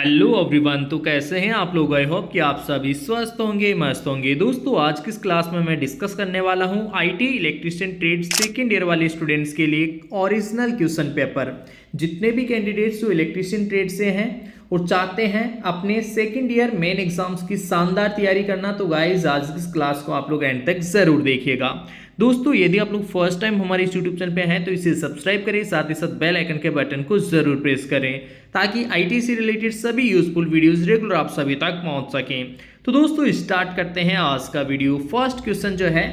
Hello everyone. तो कैसे हैं आप लोग। आई होप कि आप सभी स्वस्थ होंगे, मस्त होंगे। दोस्तों आज किस क्लास में मैं डिस्कस करने वाला हूं IT electrician trade second year वाले स्टूडेंट्स के लिए ओरिजिनल क्वेश्चन पेपर। जितने भी कैंडिडेट्स जो इलेक्ट्रिशियन ट्रेड से हैं और चाहते हैं अपने सेकेंड ईयर मेन एग्जाम्स की शानदार तैयारी करना, तो गाइज आज इस क्लास को आप लोग एंड तक जरूर देखिएगा। दोस्तों यदि आप लोग फर्स्ट टाइम हमारे इस यूट्यूब चैनल पे हैं तो इसे सब्सक्राइब करें, साथ ही साथ बेल आइकन के बटन को जरूर प्रेस करें ताकि आईटी से रिलेटेड सभी यूजफुल वीडियोस रेगुलर आप सभी तक पहुंच सकें। तो दोस्तों स्टार्ट करते हैं आज का वीडियो। फर्स्ट क्वेश्चन जो है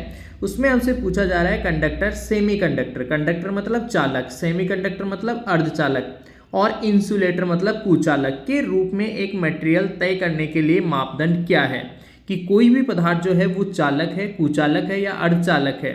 उसमें हमसे पूछा जा रहा है कंडक्टर सेमीकंडक्टर। कंडक्टर मतलब चालक, सेमीकंडक्टर मतलब अर्धचालक और इंसुलेटर मतलब कुचालक के रूप में एक मटेरियल तय करने के लिए मापदंड क्या है कि कोई भी पदार्थ जो है वो चालक है, कुचालक है या अर्धचालक है।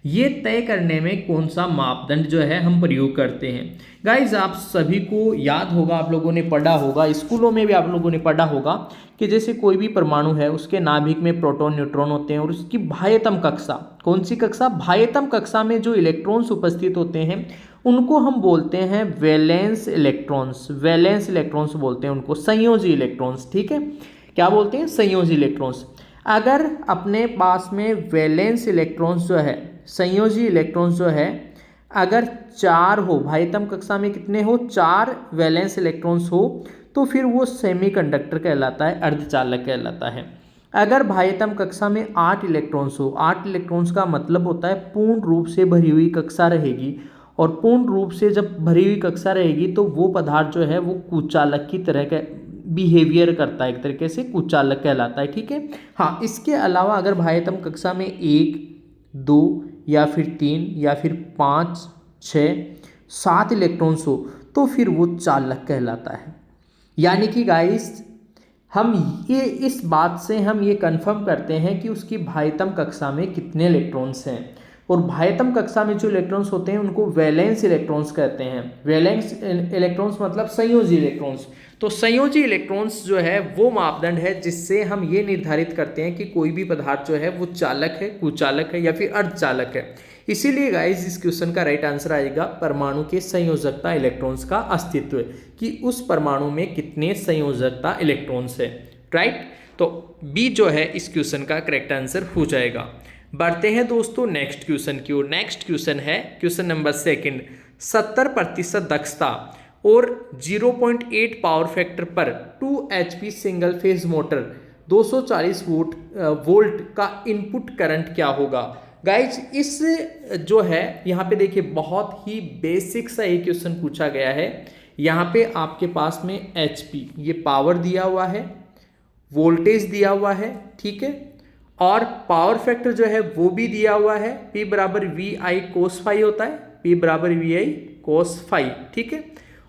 ये तय करने में कौन सा मापदंड जो है हम प्रयोग करते हैं। गाइज आप सभी को याद होगा, आप लोगों ने पढ़ा होगा, स्कूलों में भी आप लोगों ने पढ़ा होगा कि जैसे कोई भी परमाणु है उसके नाभिक में प्रोटॉन न्यूट्रॉन होते हैं और उसकी बाह्यतम कक्षा, कौन सी कक्षा, बाह्यतम कक्षा में जो इलेक्ट्रॉन्स उपस्थित होते हैं उनको हम बोलते हैं वैलेंस इलेक्ट्रॉन्स। वैलेंस इलेक्ट्रॉन्स बोलते हैं उनको, संयोजी इलेक्ट्रॉन्स। ठीक है, क्या बोलते हैं, संयोजी इलेक्ट्रॉन्स। अगर अपने पास में वैलेंस इलेक्ट्रॉन्स जो है, संयोजी इलेक्ट्रॉन्स जो है अगर 4 हो, बाह्यतम कक्षा में कितने हो, 4 वैलेंस इलेक्ट्रॉन्स हो तो फिर वो सेमीकंडक्टर कहलाता है, अर्धचालक कहलाता है। अगर बाह्यतम कक्षा में 8 इलेक्ट्रॉन्स हो, 8 इलेक्ट्रॉन्स का मतलब होता है पूर्ण रूप से भरी हुई कक्षा रहेगी, और पूर्ण रूप से जब भरी हुई कक्षा रहेगी तो वो पदार्थ जो है वो कुचालक की तरह का बिहेवियर करता है, एक तरीके से कुचालक कहलाता है। ठीक है, हाँ, इसके अलावा अगर बाह्यतम कक्षा में 1, 2 या फिर 3 या फिर 5, 6, 7 इलेक्ट्रॉन्स हो तो फिर वो चालक कहलाता है। यानी कि गाइस हम ये इस बात से हम ये कंफर्म करते हैं कि उसकी बाह्यतम कक्षा में कितने इलेक्ट्रॉन्स हैं, और बाह्यतम कक्षा में जो इलेक्ट्रॉन्स होते हैं उनको वैलेंस इलेक्ट्रॉन्स कहते हैं। वैलेंस इलेक्ट्रॉन्स मतलब संयोजी इलेक्ट्रॉन्स। तो संयोजी इलेक्ट्रॉन्स जो है वो मापदंड है जिससे हम ये निर्धारित करते हैं कि कोई भी पदार्थ जो है वो चालक है, कुचालक है या फिर अर्धचालक है। इसीलिए गाइस इस क्वेश्चन का राइट आंसर आएगा परमाणु के संयोजकता इलेक्ट्रॉन्स का अस्तित्व, कि उस परमाणु में कितने संयोजकता इलेक्ट्रॉन्स है। राइट, तो बी जो है इस क्वेश्चन का करेक्ट आंसर हो जाएगा। बढ़ते हैं दोस्तों नेक्स्ट क्वेश्चन की ओर। नेक्स्ट क्वेश्चन है क्वेश्चन नंबर 2। 70% दक्षता और 0.8 पावर फैक्टर पर 2 HP single phase motor 240 volt का इनपुट करंट क्या होगा। गाइज इस जो है यहाँ पे देखिए बहुत ही बेसिक सा एक क्वेश्चन पूछा गया है। यहाँ पे आपके पास में HP ये पावर दिया हुआ है, वोल्टेज दिया हुआ है, ठीक है, और पावर फैक्टर जो है वो भी दिया हुआ है, P बराबर VI cos फाई होता है, P बराबर VI cos फाई, ठीक है,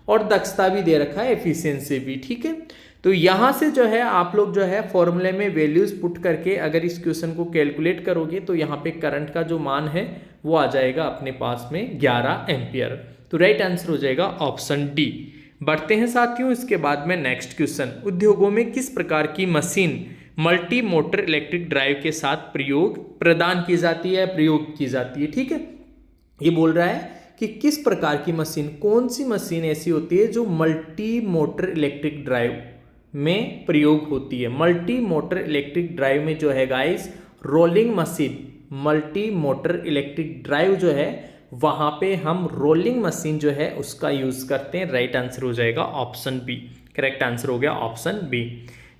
और दक्षता भी दे रखा है, एफिशिएंसी भी। ठीक है, तो यहाँ से जो है आप लोग जो है फॉर्मूले में वैल्यूज पुट करके अगर इस क्वेश्चन को कैलकुलेट करोगे तो यहाँ पे करंट का जो मान है वो आ जाएगा अपने पास में 11 एम्पियर। तो राइट आंसर हो जाएगा ऑप्शन डी। बढ़ते हैं साथियों इसके बाद में नेक्स्ट क्वेश्चन। उद्योगों में किस प्रकार की machine multi motor electric drive के साथ प्रदान की जाती है, प्रयोग की जाती है। ठीक है, ये बोल रहा है कि किस प्रकार की मशीन, कौन सी मशीन ऐसी होती है जो मल्टी मोटर इलेक्ट्रिक ड्राइव में प्रयोग होती है। मल्टी मोटर इलेक्ट्रिक ड्राइव में जो है guys rolling machine, multi motor electric drive जो है वहां पे हम रोलिंग मशीन जो है उसका यूज करते हैं। राइट आंसर हो जाएगा ऑप्शन बी। करेक्ट आंसर हो गया ऑप्शन बी।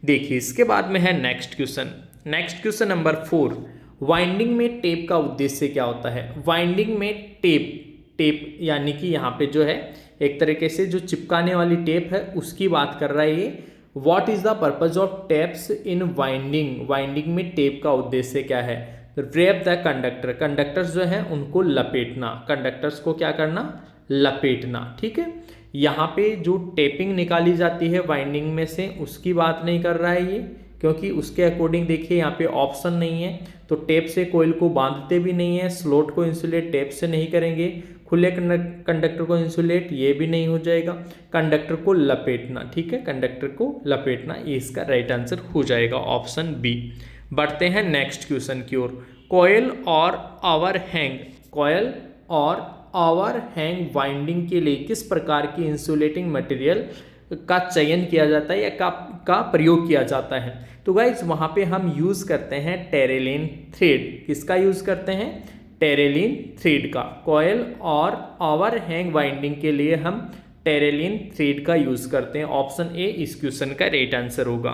देखिए इसके बाद में है next question. Next question number 4। Winding में टेप का उद्देश्य क्या होता है। वाइंडिंग में टेप यानी कि यहाँ पे जो है एक तरीके से जो चिपकाने वाली टेप है उसकी बात कर रहा है ये। What is the purpose of tapes in winding. Winding में टेप का उद्देश्य क्या है। रैप द कंडक्टर, कंडक्टर्स जो है उनको लपेटना, कंडक्टर्स को क्या करना, लपेटना। ठीक है, यहाँ पे जो टेपिंग निकाली जाती है वाइंडिंग में से उसकी बात नहीं कर रहा है ये, क्योंकि उसके अकॉर्डिंग देखिए यहाँ पे ऑप्शन नहीं है, तो टेप से कोयल को बांधते भी नहीं है, स्लॉट को इंसुलेट टेप से नहीं करेंगे, खुले कंडक्टर को इंसुलेट ये भी नहीं हो जाएगा, कंडक्टर को लपेटना। ठीक है, कंडक्टर को लपेटना, ये इसका राइट आंसर हो जाएगा ऑप्शन बी। बढ़ते हैं नेक्स्ट क्वेश्चन की ओर। कॉयल और ओवरहैंग, कॉयल और ओवरहैंग वाइंडिंग के लिए किस प्रकार की इंसुलेटिंग मटेरियल का चयन किया जाता है या का प्रयोग किया जाता है। तो गाइज वहाँ पे हम यूज़ करते हैं टेरेलिन थ्रेड। किसका यूज़ करते हैं? टेरेलिन थ्रेड का। कॉयल और ओवरहैंग वाइंडिंग के लिए हम टेरेलिन थ्रेड का यूज़ करते हैं। ऑप्शन ए इस क्वेश्चन का राइट आंसर होगा।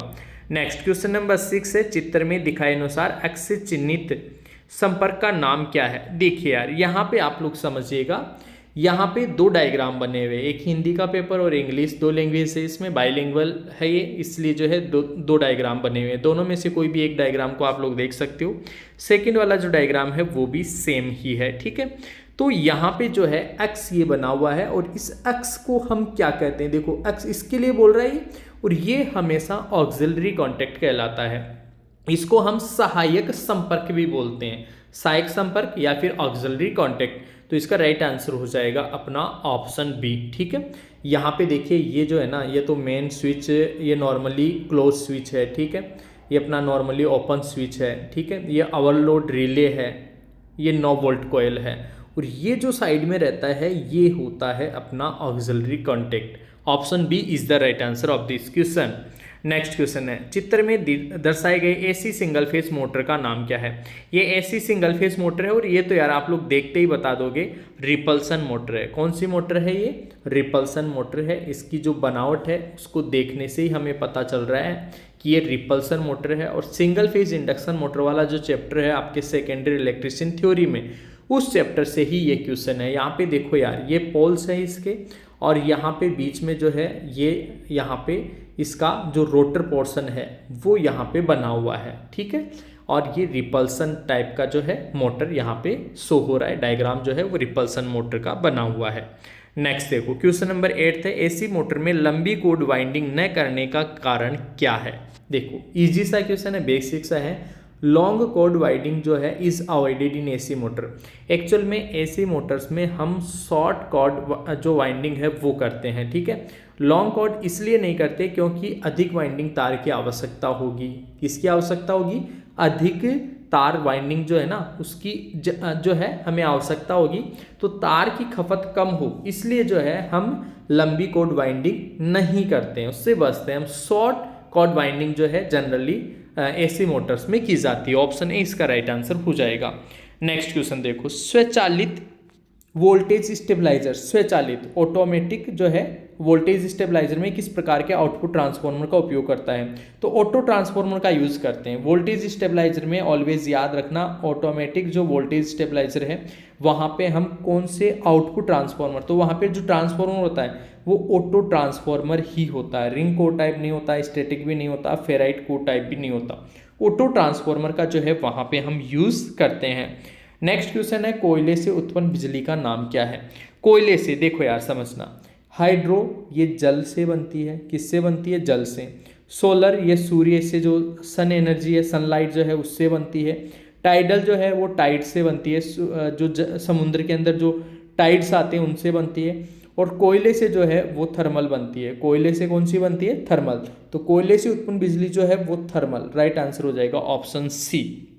नेक्स्ट क्वेश्चन नंबर 6 है, चित्र में दिखाए अनुसार एक्स से चिन्हित संपर्क का नाम क्या है? देखिए यार, यहाँ पे आप लोग समझिएगा, यहाँ पे दो डायग्राम बने हुए, एक हिंदी का पेपर और इंग्लिश, दो लैंग्वेज है इसमें, बाइलिंगुअल है ये, इसलिए जो है दो डायग्राम बने हुए हैं। दोनों में से कोई भी एक डायग्राम को आप लोग देख सकते हो। सेकंड वाला जो डायग्राम है वो भी सेम ही है, ठीक है। तो यहाँ पे जो है एक्स ये बना हुआ है और इस एक्स को हम क्या कहते हैं? देखो एक्स इसके लिए बोल रहा है और ये हमेशा ऑक्सिलरी कॉन्टेक्ट कहलाता है। इसको हम सहायक संपर्क भी बोलते हैं, सहायक संपर्क या फिर ऑक्सिलरी कॉन्टेक्ट। तो इसका राइट आंसर हो जाएगा अपना ऑप्शन बी, ठीक है। यहाँ पे देखिए ये जो है ना, ये तो मेन स्विच, ये नॉर्मली क्लोज स्विच है, ठीक है। ये अपना नॉर्मली ओपन स्विच है, ठीक है। ये ओवरलोड रिले है, ये 9 वोल्ट कॉइल है और ये जो साइड में रहता है ये होता है अपना auxiliary contact. Option B is the right answer of this question. Next question है, चित्र में दर्शाए गए एसी सिंगल फेस मोटर का नाम क्या है? ये एसी सिंगल फेस मोटर है और ये तो यार आप लोग देखते ही बता दोगे, रिपल्सन मोटर है। कौन सी मोटर है ये? रिपल्सन मोटर है। इसकी जो बनावट है उसको देखने से ही हमें पता चल रहा है कि ये रिपल्सन मोटर है। और सिंगल फेज इंडक्शन मोटर वाला जो चैप्टर है आपके सेकेंडरी इलेक्ट्रिशियन थ्योरी में, उस चैप्टर से ही ये क्वेश्चन है। यहाँ पे देखो यार, ये पोल्स है इसके और यहाँ पे बीच में जो है ये यहाँ पे इसका जो रोटर पोर्शन है वो यहाँ पे बना हुआ है, ठीक है। और ये रिपल्सन टाइप का जो है मोटर यहाँ पे शो हो रहा है, डायग्राम जो है वो रिपल्सन मोटर का बना हुआ है। नेक्स्ट देखो, क्वेश्चन नंबर 8 है, एसी मोटर में लंबी कोड वाइंडिंग न करने का कारण क्या है? देखो इजी सा क्वेश्चन है, बेसिक सा है। लॉन्ग कॉर्ड वाइंडिंग जो है is avoided in AC motor. Actual में एसी मोटर्स में हम शॉर्ट कॉर्ड जो वाइंडिंग है वो करते हैं, ठीक है। लॉन्ग कॉर्ड इसलिए नहीं करते क्योंकि अधिक वाइंडिंग तार की आवश्यकता होगी। किसकी आवश्यकता होगी? अधिक तार वाइंडिंग जो है ना उसकी जो है हमें आवश्यकता होगी। तो तार की खपत कम हो इसलिए जो है हम लंबी कॉर्ड वाइंडिंग नहीं करते हैं, उससे बचते हैं। हम शॉर्ट कॉर्ड वाइंडिंग जो है जनरली एसी मोटर्स में की जाती है। ऑप्शन ए इसका राइट आंसर हो जाएगा। नेक्स्ट क्वेश्चन देखो, स्वचालित वोल्टेज स्टेबलाइजर, स्वचालित ऑटोमेटिक जो है वोल्टेज स्टेबलाइजर में किस प्रकार के आउटपुट ट्रांसफार्मर का उपयोग करता है? तो ऑटो ट्रांसफार्मर का यूज करते हैं। वोल्टेज स्टेबलाइजर में ऑलवेज याद रखना, ऑटोमेटिक जो वोल्टेज स्टेबलाइजर है वहाँ पे हम कौन से आउटपुट ट्रांसफार्मर, तो वहाँ पे जो ट्रांसफार्मर होता है वो ऑटो ट्रांसफार्मर ही होता है। रिंग को टाइप नहीं होता, स्टैटिक भी नहीं होता, फेराइट को टाइप भी नहीं होता। ऑटो ट्रांसफार्मर का जो है वहाँ पे हम यूज करते हैं। नेक्स्ट क्वेश्चन है, कोयले से उत्पन्न बिजली का नाम क्या है? कोयले से, देखो यार समझना, हाइड्रो ये जल से बनती है। किससे बनती है? जल से। सोलर ये सूर्य से जो सन एनर्जी है, सनलाइट जो है उससे बनती है। टाइडल जो है वो टाइड से बनती है, जो समुद्र के अंदर जो टाइड्स आते हैं उनसे बनती है। और कोयले से जो है वो थर्मल बनती है। कोयले से कौन सी बनती है? थर्मल। तो कोयले से उत्पन्न बिजली जो है वो थर्मल, राइट आंसर हो जाएगा option C.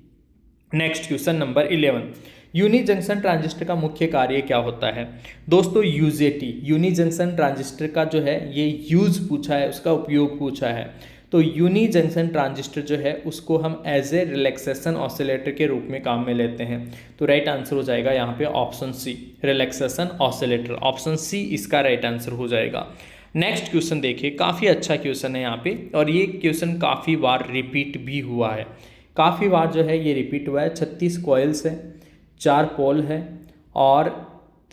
Next question number 11, unijunction transistor का मुख्य कार्य क्या होता है? दोस्तों यूजेटी, यूनी जंक्शन ट्रांजिस्टर का जो है ये यूज पूछा है, उसका उपयोग पूछा है। तो यूनी जंक्शन ट्रांजिस्टर जो है उसको हम एज ए रिलैक्सेशन ऑसिलेटर के रूप में काम में लेते हैं। तो राइट आंसर हो जाएगा यहाँ पे option C, relaxation oscillator. Option C इसका राइट आंसर हो जाएगा। नेक्स्ट क्वेश्चन देखिए, काफ़ी अच्छा क्वेश्चन है यहाँ पे और ये क्वेश्चन काफ़ी बार रिपीट भी हुआ है। काफ़ी बार जो है ये रिपीट हुआ है। 36 कॉइल्स है, 4 पोल है और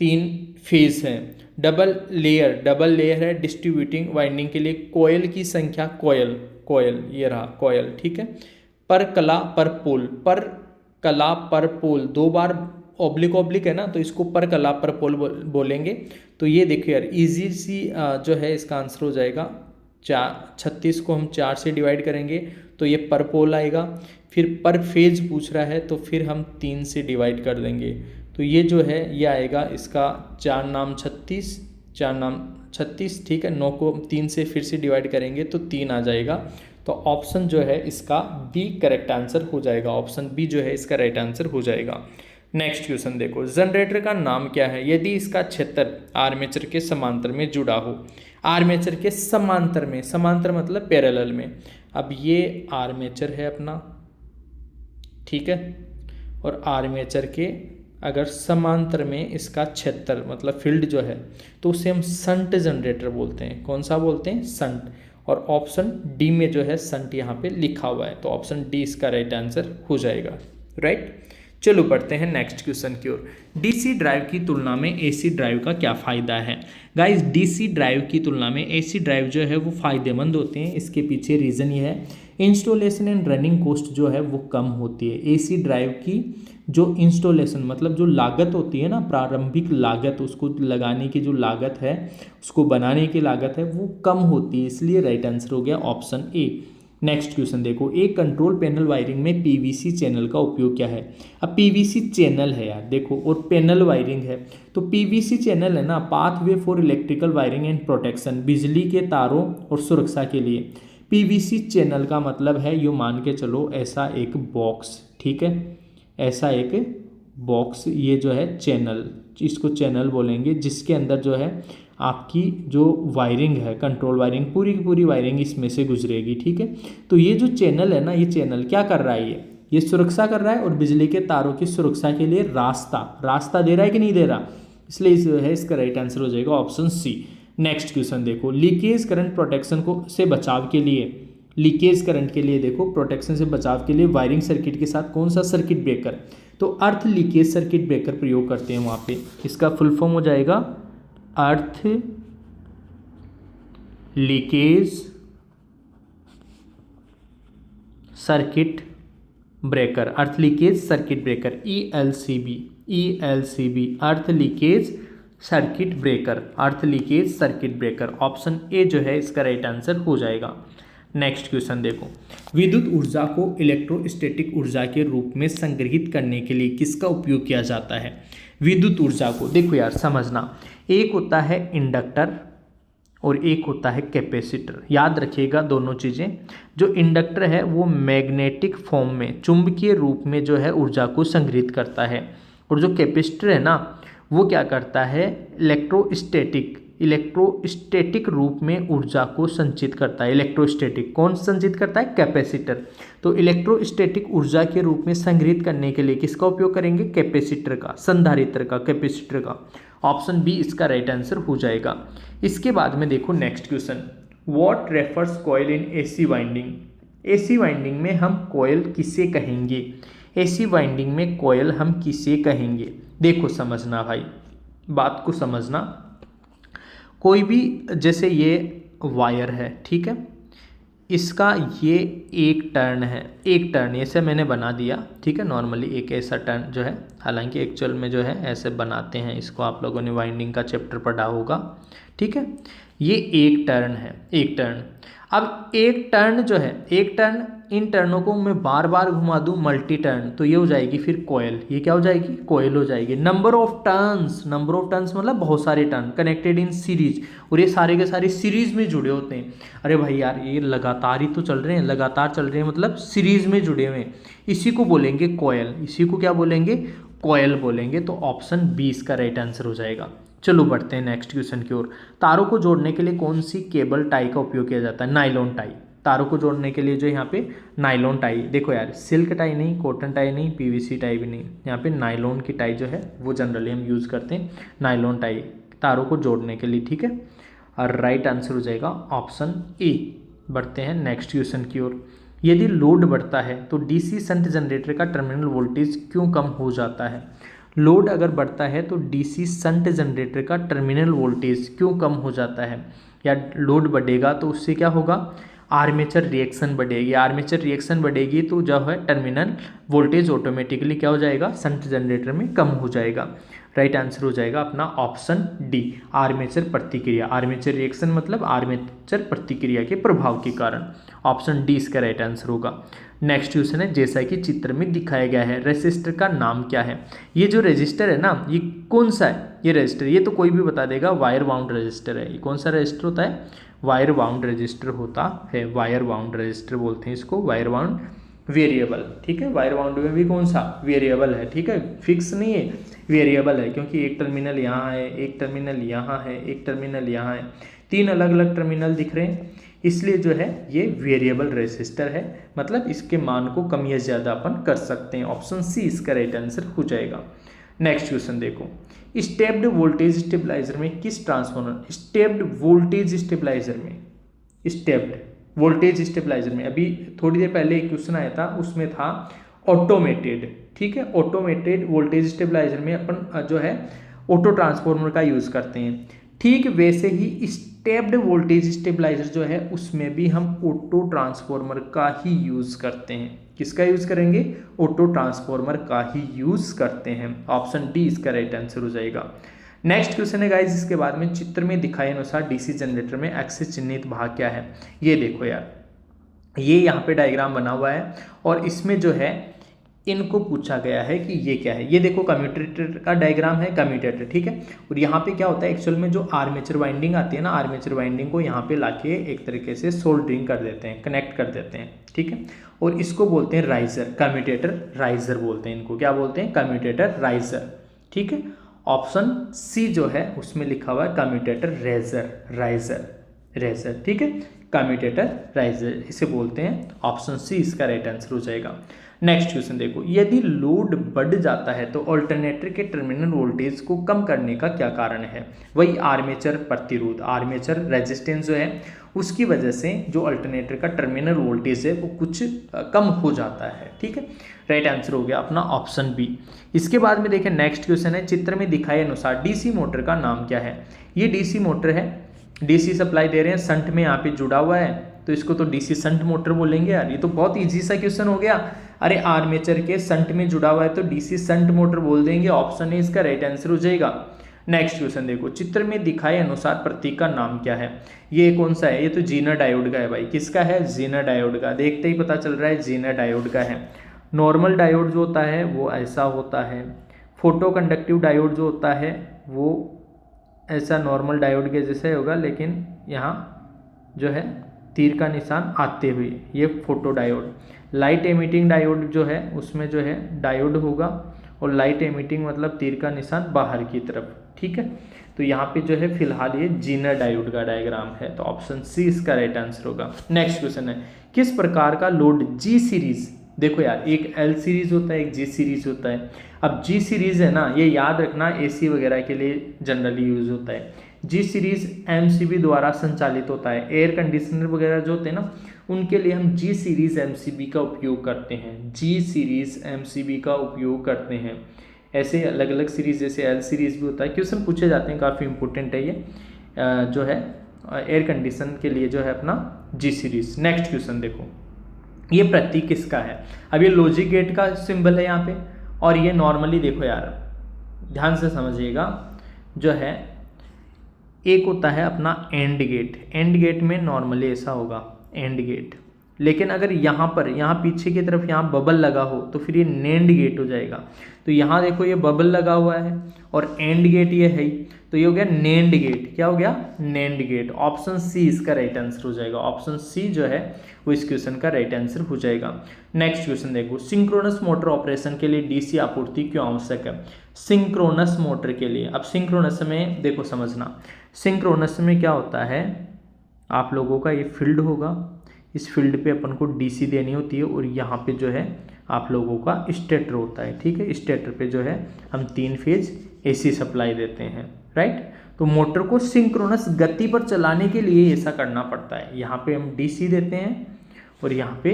3 फेज हैं। डबल लेयर है डिस्ट्रीब्यूटिंग वाइंडिंग के लिए। कोयल की संख्या, कोयल ये रहा कोयल, ठीक है। पर कला पर पोल 2 बार ऑब्लिक है ना, तो इसको पर कला पर पोल बोलेंगे। तो ये देखिए यार इजी सी जो है इसका आंसर हो जाएगा 36 को हम 4 से डिवाइड करेंगे तो ये पर पोल आएगा। फिर पर फेज पूछ रहा है तो फिर हम 3 से डिवाइड कर देंगे तो ये जो है ये आएगा इसका 4 नाम 36, ठीक है। 9 को 3 से फिर से डिवाइड करेंगे तो 3 आ जाएगा। तो ऑप्शन जो है इसका बी करेक्ट आंसर हो जाएगा। ऑप्शन बी जो है इसका राइट आंसर हो जाएगा। नेक्स्ट क्वेश्चन देखो, जनरेटर का नाम क्या है यदि इसका क्षेत्र आर्मेचर के समांतर में जुड़ा हो? आर्मेचर के समांतर में, समांतर मतलब पैरेलल में। अब ये आर्मेचर है अपना, ठीक है, और आर्मेचर के अगर समांतर में इसका क्षेत्र मतलब फील्ड जो है तो उसे हम शंट जनरेटर बोलते हैं। कौन सा बोलते हैं? शंट। और ऑप्शन डी में जो है शंट यहाँ पे लिखा हुआ है, तो ऑप्शन डी इसका राइट आंसर हो जाएगा। राइट, चलो पढ़ते हैं नेक्स्ट क्वेश्चन की ओर। डीसी ड्राइव की तुलना में एसी ड्राइव का क्या फ़ायदा है? गाइस, डीसी ड्राइव की तुलना में एसी ड्राइव जो है वो फ़ायदेमंद होते हैं। इसके पीछे रीज़न ये है, इंस्टॉलेशन एंड रनिंग कॉस्ट जो है वो कम होती है। एसी ड्राइव की जो इंस्टॉलेशन मतलब जो लागत होती है ना, प्रारंभिक लागत, उसको लगाने की जो लागत है, उसको बनाने की लागत है, वो कम होती है, इसलिए राइट आंसर हो गया ऑप्शन ए। नेक्स्ट क्वेश्चन देखो, एक कंट्रोल पैनल वायरिंग में पीवीसी चैनल का उपयोग क्या है? अब पीवीसी चैनल है यार देखो, और पैनल वायरिंग है, तो पीवीसी चैनल है ना, pathway for electrical wiring and protection, बिजली के तारों और सुरक्षा के लिए। पीवीसी चैनल का मतलब है, यूँ मान के चलो ऐसा एक बॉक्स, ठीक है, ऐसा एक बॉक्स, ये जो है चैनल, इसको चैनल बोलेंगे, जिसके अंदर जो है आपकी जो वायरिंग है, कंट्रोल वायरिंग, पूरी की पूरी वायरिंग इसमें से गुजरेगी, ठीक है। तो ये जो चैनल है ना, ये चैनल क्या कर रहा है? ये सुरक्षा कर रहा है, और बिजली के तारों की सुरक्षा के लिए रास्ता दे रहा है कि नहीं दे रहा, इसलिए जो है इसका राइट आंसर हो जाएगा ऑप्शन सी। नेक्स्ट क्वेश्चन देखो, लीकेज करंट प्रोटेक्शन को से बचाव के लिए, लीकेज करंट के लिए देखो, प्रोटेक्शन से बचाव के लिए वायरिंग सर्किट के साथ कौन सा सर्किट ब्रेकर, तो अर्थ लीकेज सर्किट ब्रेकर प्रयोग करते हैं वहाँ पे। इसका फुल फॉर्म हो जाएगा अर्थ leakage circuit breaker, earth leakage circuit breaker, ELCB, earth leakage circuit breaker, earth leakage circuit breaker, option A जो है इसका राइट आंसर हो जाएगा। नेक्स्ट क्वेश्चन देखो, विद्युत ऊर्जा को इलेक्ट्रोस्टैटिक ऊर्जा के रूप में संग्रहित करने के लिए किसका उपयोग किया जाता है? विद्युत ऊर्जा को देखो यार समझना, एक होता है इंडक्टर और एक होता है कैपेसिटर। याद रखिएगा दोनों चीज़ें। जो इंडक्टर है वो मैग्नेटिक फॉर्म में, चुंबकीय रूप में जो है ऊर्जा को संग्रहित करता है, और जो कैपेसिटर है ना वो क्या करता है, इलेक्ट्रोस्टैटिक रूप में ऊर्जा को संचित करता है। इलेक्ट्रोस्टैटिक कौन संचित करता है? कैपेसिटर। तो इलेक्ट्रोस्टैटिक ऊर्जा के रूप में संग्रहित करने के लिए किसका उपयोग करेंगे? कैपेसिटर का, संधारित्र का, कैपेसिटर का। ऑप्शन बी इसका राइट आंसर हो जाएगा। इसके बाद में देखो next question, what refers coil in AC winding? AC winding में हम कॉइल किसे कहेंगे? एसी वाइंडिंग में कॉइल हम किसे कहेंगे? देखो समझना भाई, बात को समझना। कोई भी, जैसे ये वायर है, ठीक है, इसका ये एक टर्न है, एक टर्न ऐसे मैंने बना दिया, ठीक है, नॉर्मली एक ऐसा टर्न जो है, हालांकि एक्चुअल में जो है ऐसे बनाते हैं इसको, आप लोगों ने वाइंडिंग का चैप्टर पढ़ा होगा, ठीक है। ये एक टर्न है, एक टर्न। अब एक टर्न जो है, एक टर्न, इन टर्नों को मैं बार बार घुमा दूं, मल्टी टर्न, तो ये हो जाएगी फिर कॉयल। ये क्या हो जाएगी? कॉयल हो जाएगी। नंबर ऑफ टर्न्स मतलब बहुत सारे टर्न कनेक्टेड इन सीरीज, और ये सारे के सारे सीरीज में जुड़े होते हैं। अरे भाई यार ये लगातार ही तो चल रहे हैं, लगातार चल रहे हैं मतलब सीरीज में जुड़े हुए हैं, इसी को बोलेंगे कॉयल। इसी को क्या बोलेंगे? कॉयल बोलेंगे। तो ऑप्शन बी इसका राइट आंसर हो जाएगा। चलो बढ़ते हैं नेक्स्ट क्वेश्चन की ओर। तारों को जोड़ने के लिए कौन सी केबल टाई का उपयोग किया जाता है? Nylon tie. तारों को जोड़ने के लिए जो यहाँ पे नायलॉन टाई, देखो यार सिल्क टाई नहीं, कॉटन टाई नहीं, पीवीसी टाई भी नहीं, यहाँ पे नायलॉन की टाई जो है वो जनरली हम यूज़ करते हैं, नायलॉन टाई तारों को जोड़ने के लिए, ठीक है। और राइट आंसर हो जाएगा ऑप्शन ए। बढ़ते हैं नेक्स्ट क्वेश्चन की ओर। यदि लोड बढ़ता है तो डीसी शंट जनरेटर का टर्मिनल वोल्टेज क्यों कम हो जाता है? लोड अगर बढ़ता है तो डीसी शंट जनरेटर का टर्मिनल वोल्टेज क्यों कम हो जाता है? या लोड बढ़ेगा तो उससे क्या होगा? आर्मेचर रिएक्शन बढ़ेगी। आर्मेचर रिएक्शन बढ़ेगी तो जो है टर्मिनल वोल्टेज ऑटोमेटिकली क्या हो जाएगा? शंट जनरेटर में कम हो जाएगा। राइट आंसर हो जाएगा अपना ऑप्शन डी, आर्मेचर प्रतिक्रिया। आर्मेचर रिएक्शन मतलब आर्मेचर प्रतिक्रिया के प्रभाव के कारण। ऑप्शन डी इसका राइट आंसर होगा। नेक्स्ट क्वेश्चन है, जैसा कि चित्र में दिखाया गया है, रेजिस्टर का नाम क्या है? ये जो रेजिस्टर है ना, ये कौन सा है? ये रेजिस्टर, ये तो कोई भी बता देगा, वायर बाउंड रेजिस्टर है। ये कौन सा रेजिस्टर होता है? वायर बाउंड रेजिस्टर होता है। वायर बाउंड रेजिस्टर बोलते हैं इसको, वायर बाउंड वेरिएबल, ठीक है। वायर बाउंड में भी कौन सा? वेरिएबल है, ठीक है, फिक्स नहीं है, वेरिएबल है, क्योंकि एक टर्मिनल यहाँ है, एक टर्मिनल यहाँ है, एक टर्मिनल यहाँ है। तीन अलग अलग टर्मिनल दिख रहे हैं, इसलिए जो है ये वेरिएबल रेसिस्टर है, मतलब इसके मान को कम या ज़्यादा अपन कर सकते हैं। ऑप्शन सी इसका राइट आंसर हो जाएगा। नेक्स्ट क्वेश्चन देखो, स्टेप्ड वोल्टेज स्टेबलाइजर में किस ट्रांसफॉर्मर, स्टेप्ड वोल्टेज स्टेबलाइजर में, स्टेप्ड वोल्टेज स्टेबलाइजर में अभी थोड़ी देर पहले एक क्वेश्चन आया था, उसमें था ऑटोमेटेड, ठीक है। ऑटोमेटेड वोल्टेज स्टेबलाइजर में अपन जो है ऑटो ट्रांसफॉर्मर का यूज़ करते हैं। ठीक वैसे ही स्टेप्ड वोल्टेज स्टेबलाइजर जो है उसमें भी हम ऑटो ट्रांसफॉर्मर का ही यूज़ करते हैं। किसका यूज़ करेंगे, ऑटो ट्रांसफॉर्मर का ही यूज़ करते हैं। ऑप्शन डी इसका राइट आंसर हो जाएगा। नेक्स्ट क्वेश्चन है गाइस, इसके बाद में चित्र में दिखाए अनुसार डीसी जनरेटर में एक्स से चिन्हित भाग क्या है। ये देखो यार, ये यहाँ पे डायग्राम बना हुआ है और इसमें जो है इनको पूछा गया है कि ये क्या है। ये देखो कम्यूटेटर का डायग्राम है, कम्यूटेटर, ठीक है। और यहाँ पे क्या होता है, एक्चुअल में जो आर्मेचर वाइंडिंग आती है ना, आर्मेचर वाइंडिंग को यहाँ पे लाके एक तरीके से सोल्डरिंग कर देते हैं, कनेक्ट कर देते हैं, ठीक है। और इसको बोलते हैं राइजर, कम्यूटेटर राइजर बोलते हैं इनको। क्या बोलते हैं, कम्यूटेटर राइजर, ठीक है। ऑप्शन सी जो है उसमें लिखा हुआ है कम्यूटेटर रेजर, राइजर, रेजर, ठीक है। कम्यूटेटर राइजर इसे बोलते हैं। ऑप्शन सी इसका राइट आंसर हो जाएगा। नेक्स्ट क्वेश्चन देखो, यदि लोड बढ़ जाता है तो अल्टरनेटर के टर्मिनल वोल्टेज को कम करने का क्या कारण है। वही आर्मेचर प्रतिरोध, आर्मेचर रेजिस्टेंस जो है उसकी वजह से जो अल्टरनेटर का टर्मिनल वोल्टेज है वो कुछ कम हो जाता है, ठीक है। राइट आंसर हो गया अपना ऑप्शन बी। इसके बाद में देखें नेक्स्ट क्वेश्चन है, चित्र में दिखाए अनुसार डीसी मोटर का नाम क्या है। ये डीसी मोटर है, डीसी सप्लाई दे रहे हैं, शंट में यहाँ पे जुड़ा हुआ है तो इसको तो डीसी शंट मोटर बोलेंगे यार। ये तो बहुत इजी सा क्वेश्चन हो गया। अरे आर्मेचर के शंट में जुड़ा हुआ है तो डीसी शंट मोटर बोल देंगे। ऑप्शन ए इसका राइट आंसर हो जाएगा। नेक्स्ट क्वेश्चन देखो, चित्र में दिखाए अनुसार प्रतीक का नाम क्या है। ये कौन सा है, ये तो जीनर डायोड का है भाई। किसका है, जीनर डायोड का। देखते ही पता चल रहा है जीनर डायोड का है। नॉर्मल डायोड जो होता है वो ऐसा होता है, फोटो कंडक्टिव डायोड जो होता है वो ऐसा नॉर्मल डायोड के जैसे होगा, लेकिन यहाँ जो है तीर का निशान आते हुए, ये photo diode. Light emitting diode जो है उसमें जो है डायोड होगा और लाइट एमिटिंग मतलब तीर का निशान बाहर की तरफ, ठीक है। तो यहाँ पे जो है फिलहाल ये जीनर डायोड का डायग्राम है, तो ऑप्शन सी इसका राइट आंसर होगा। नेक्स्ट क्वेश्चन है, किस प्रकार का लोड जी सीरीज, देखो यार एक एल सीरीज होता है, एक जी सीरीज होता है। अब जी सीरीज है ना, ये याद रखना एसी वगैरह के लिए जनरली यूज होता है। जी सीरीज एमसीबी द्वारा संचालित होता है। एयर कंडीशनर वगैरह जो होते हैं ना उनके लिए हम जी सीरीज एमसीबी का उपयोग करते हैं, जी सीरीज एमसीबी का उपयोग करते हैं। ऐसे अलग अलग सीरीज जैसे एल सीरीज भी होता है, क्वेश्चन पूछे जाते हैं, काफ़ी इंपॉर्टेंट है ये जो है एयर कंडीशन के लिए जो है अपना जी सीरीज। नेक्स्ट क्वेश्चन देखो, ये प्रतीक किसका है। अब ये लॉजिक गेट का सिंबल है यहाँ पे, और ये नॉर्मली देखो यार ध्यान से समझिएगा, जो है एक होता है अपना एंड गेट। एंड गेट में नॉर्मली ऐसा होगा एंड गेट, लेकिन अगर यहाँ पर यहाँ पीछे की तरफ यहाँ बबल लगा हो तो फिर ये नेंड गेट हो जाएगा। तो यहाँ देखो ये बबल लगा हुआ है और एंड गेट ये है ही, तो ये हो गया नेंड गेट। क्या हो गया, नेंड गेट। ऑप्शन सी इसका राइट आंसर हो जाएगा। ऑप्शन सी जो है वो इस क्वेश्चन का राइट आंसर हो जाएगा। नेक्स्ट क्वेश्चन देखो, सिंक्रोनस मोटर ऑपरेशन के लिए डीसी आपूर्ति क्यों आवश्यक है। सिंक्रोनस मोटर के लिए, अब सिंक्रोनस में देखो समझना, सिंक्रोनस में क्या होता है, आप लोगों का ये फील्ड होगा, इस फील्ड पे अपन को डीसी देनी होती है और यहाँ पे जो है आप लोगों का स्टेटर होता है, ठीक है। स्टेटर पे जो है हम 3 फेज एसी सप्लाई देते हैं, राइट। तो मोटर को सिंक्रोनस गति पर चलाने के लिए ऐसा करना पड़ता है। यहाँ पे हम डीसी देते हैं और यहाँ पे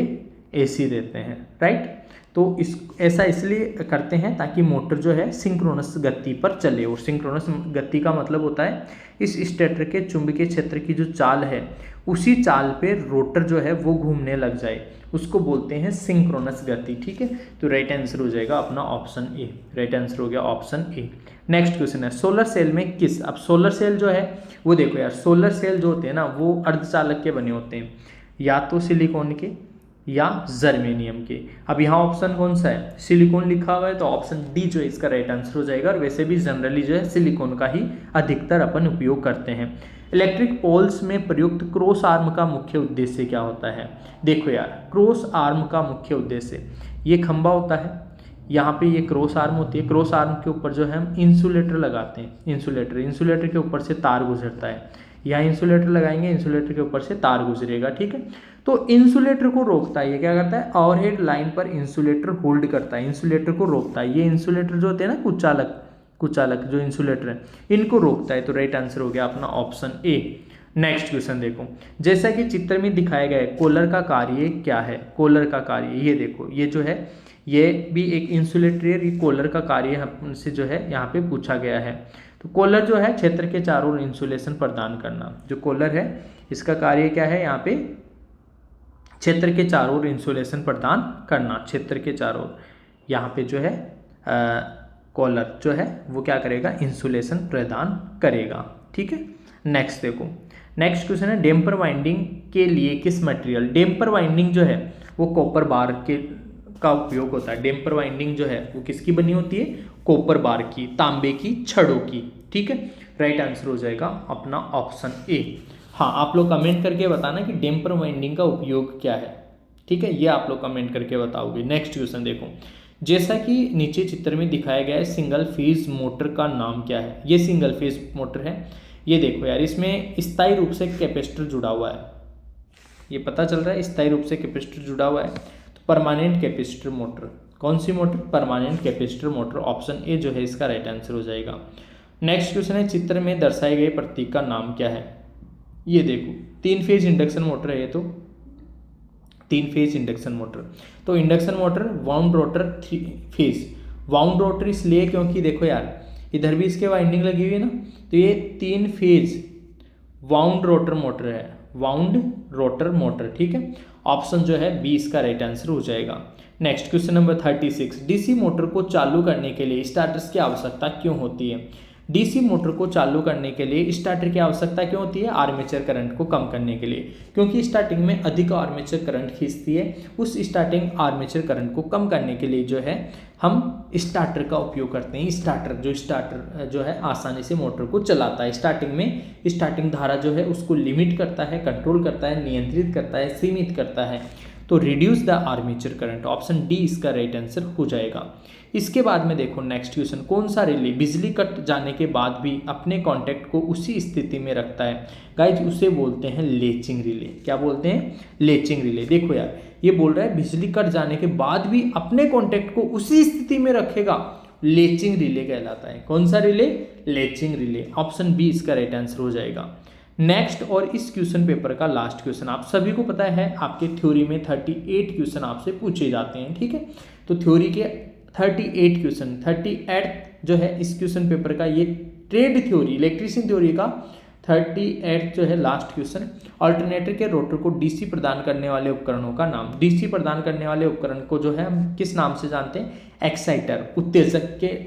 एसी देते हैं, राइट। तो इस ऐसा इसलिए करते हैं ताकि मोटर जो है सिंक्रोनस गति पर चले। और सिंक्रोनस गति का मतलब होता है इस स्टेटर के चुंबकीय क्षेत्र की जो चाल है उसी चाल पे रोटर जो है वो घूमने लग जाए, उसको बोलते हैं सिंक्रोनस गति, ठीक है। तो राइट आंसर हो जाएगा अपना ऑप्शन ए। राइट आंसर हो गया ऑप्शन ए। नेक्स्ट क्वेश्चन है, सोलर सेल में किस, अब सोलर सेल जो है वो देखो यार, सोलर सेल जो होते हैं ना वो अर्धचालक के बने होते हैं, या तो सिलिकॉन के या जर्मेनियम के। अब यहाँ ऑप्शन कौन सा है, सिलिकॉन लिखा हुआ है, तो ऑप्शन डी जो है इसका राइट आंसर हो जाएगा। और वैसे भी जनरली जो है सिलिकॉन का ही अधिकतर अपन उपयोग करते हैं। इलेक्ट्रिक पोल्स में प्रयुक्त क्रॉस आर्म का मुख्य उद्देश्य क्या होता है। देखो यार क्रॉस आर्म का मुख्य उद्देश्य, ये खंबा होता है, यहाँ पे ये क्रॉस आर्म होती है, क्रॉस आर्म के ऊपर जो है हम इंसुलेटर लगाते हैं, इंसुलेटर के ऊपर से तार गुजरता है, यहाँ इंसुलेटर लगाएंगे, इंसुलेटर के ऊपर से तार गुजरेगा, ठीक है। तो इंसुलेटर को रोकता है, ये क्या करता है, ओवरहेड लाइन पर इंसुलेटर होल्ड करता है, इंसुलेटर को रोकता है। ये इंसुलेटर जो होते हैं ना, कुचालक जो इंसुलेटर है, इनको रोकता है। तो राइट आंसर हो गया अपना ऑप्शन ए। नेक्स्ट क्वेश्चन देखो, जैसा कि चित्र में दिखाया गया है, कॉलर का कार्य क्या है। कॉलर का कार्य ये देखो, ये जो है ये भी एक इंसुलेटर, ये कॉलर का कार्य हमसे जो है यहाँ पे पूछा गया है। तो कॉलर जो है क्षेत्र के चारों ओर इंसुलेशन प्रदान करना। जो कॉलर है इसका कार्य क्या है, यहाँ पे क्षेत्र के चारों ओर इंसुलेशन प्रदान करना। क्षेत्र के चारों ओर यहाँ पे जो है कॉलर जो है वो क्या करेगा, इंसुलेशन प्रदान करेगा, ठीक है। नेक्स्ट देखो, नेक्स्ट क्वेश्चन है, डैम्पर वाइंडिंग के लिए किस मटेरियल। डैम्पर वाइंडिंग जो है वो कॉपर बार का उपयोग होता है। डैम्पर वाइंडिंग जो है वो किसकी बनी होती है, कॉपर बार की, तांबे की छड़ों की, ठीक है। राइट आंसर हो जाएगा अपना ऑप्शन ए। हाँ, आप लोग कमेंट करके बताना कि डैम्पर वाइंडिंग का उपयोग क्या है, ठीक है, ये आप लोग कमेंट करके बताओगे। नेक्स्ट क्वेश्चन देखो, जैसा कि नीचे चित्र में दिखाया गया है, सिंगल फेज मोटर का नाम क्या है। ये सिंगल फेज मोटर है, ये देखो यार, इसमें स्थायी रूप से कैपेसिटर जुड़ा हुआ है, ये पता चल रहा है स्थायी रूप से कैपेसिटर जुड़ा हुआ है। तो परमानेंट कैपेसिटर मोटर, कौन सी motor, permanent capacitor motor, option A जो है इसका राइट आंसर हो जाएगा। नेक्स्ट क्वेश्चन है, चित्र में दर्शाए गए प्रतीक का नाम क्या है। ये देखो 3 फेज इंडक्शन मोटर है, ये तो 3 फेज इंडक्शन मोटर। तो induction motor wound rotor 3 phase, wound rotor इसलिए क्योंकि देखो यार इधर भी इसके वाइंडिंग लगी हुई है ना, तो ये 3 फेज वाउंड रोटर मोटर है, वाउंड रोटर मोटर, ठीक है। ऑप्शन जो है बी इसका राइट आंसर हो जाएगा। Next question number 36, DC motor को चालू करने के लिए स्टार्टर्स की आवश्यकता क्यों होती है। डीसी मोटर को चालू करने के लिए स्टार्टर की आवश्यकता क्यों होती है, आर्मेचर करंट को कम करने के लिए, क्योंकि स्टार्टिंग में अधिक आर्मेचर करंट खींचती है। उस स्टार्टिंग आर्मेचर करंट को कम करने के लिए जो है हम स्टार्टर का उपयोग करते हैं। स्टार्टर जो है आसानी से मोटर को चलाता है। स्टार्टिंग में स्टार्टिंग धारा जो है उसको लिमिट करता है, कंट्रोल करता है, नियंत्रित करता है, सीमित करता है। तो reduce the armature current, option D इसका राइट आंसर हो जाएगा। इसके बाद में देखो नेक्स्ट क्वेश्चन, कौन सा रिले बिजली कट जाने के बाद भी अपने कांटेक्ट को उसी स्थिति में रखता है। गाइज उसे बोलते हैं लेचिंग रिले। क्या बोलते हैं, लेचिंग रिले। देखो यार ये बोल रहा है बिजली कट जाने के बाद भी अपने कांटेक्ट को उसी स्थिति में रखेगा, लेचिंग रिले कहलाता है। कौन सा relay, latching relay, option B इसका राइट आंसर हो जाएगा। नेक्स्ट और इस क्वेश्चन पेपर का लास्ट क्वेश्चन, आप सभी को पता है आपके थ्योरी में 38 क्वेश्चन आपसे पूछे जाते हैं, ठीक है। तो थ्योरी के 38 क्वेश्चन, 38 जो है इस क्वेश्चन पेपर का, ये ट्रेड थ्योरी, इलेक्ट्रिशियन थ्योरी का 38 जो है लास्ट क्वेश्चन। अल्टरनेटर के रोटर को डीसी प्रदान करने वाले उपकरणों का नाम। डीसी प्रदान करने वाले उपकरण को जो है हम किस नाम से जानते हैं, एक्साइटर, उत्तेजक के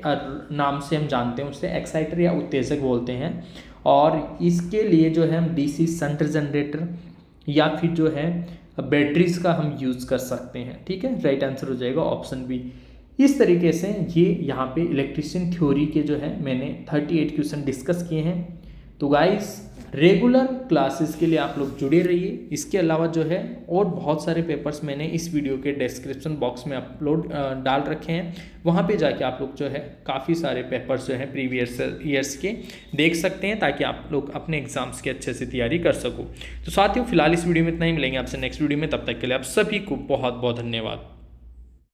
नाम से हम जानते हैं, उससे एक्साइटर या उत्तेजक बोलते हैं। और इसके लिए जो है हम डीसी शंट जनरेटर या फिर जो है बैटरीज का हम यूज़ कर सकते हैं, ठीक है। राइट आंसर हो जाएगा ऑप्शन बी। इस तरीके से ये यहाँ पे इलेक्ट्रिशियन थ्योरी के जो है मैंने 38 क्वेश्चन डिस्कस किए हैं। तो गाइस रेगुलर क्लासेस के लिए आप लोग जुड़े रहिए। इसके अलावा जो है और बहुत सारे पेपर्स मैंने इस वीडियो के डिस्क्रिप्शन बॉक्स में अपलोड डाल रखे हैं, वहाँ पे जाके आप लोग जो है काफ़ी सारे पेपर्स जो हैं प्रीवियस ईयर्स के देख सकते हैं, ताकि आप लोग अपने एग्जाम्स की अच्छे से तैयारी कर सको। तो साथियों फिलहाल इस वीडियो में इतना ही, मिलेंगे आपसे नेक्स्ट वीडियो में, तब तक के लिए आप सभी को बहुत बहुत धन्यवाद।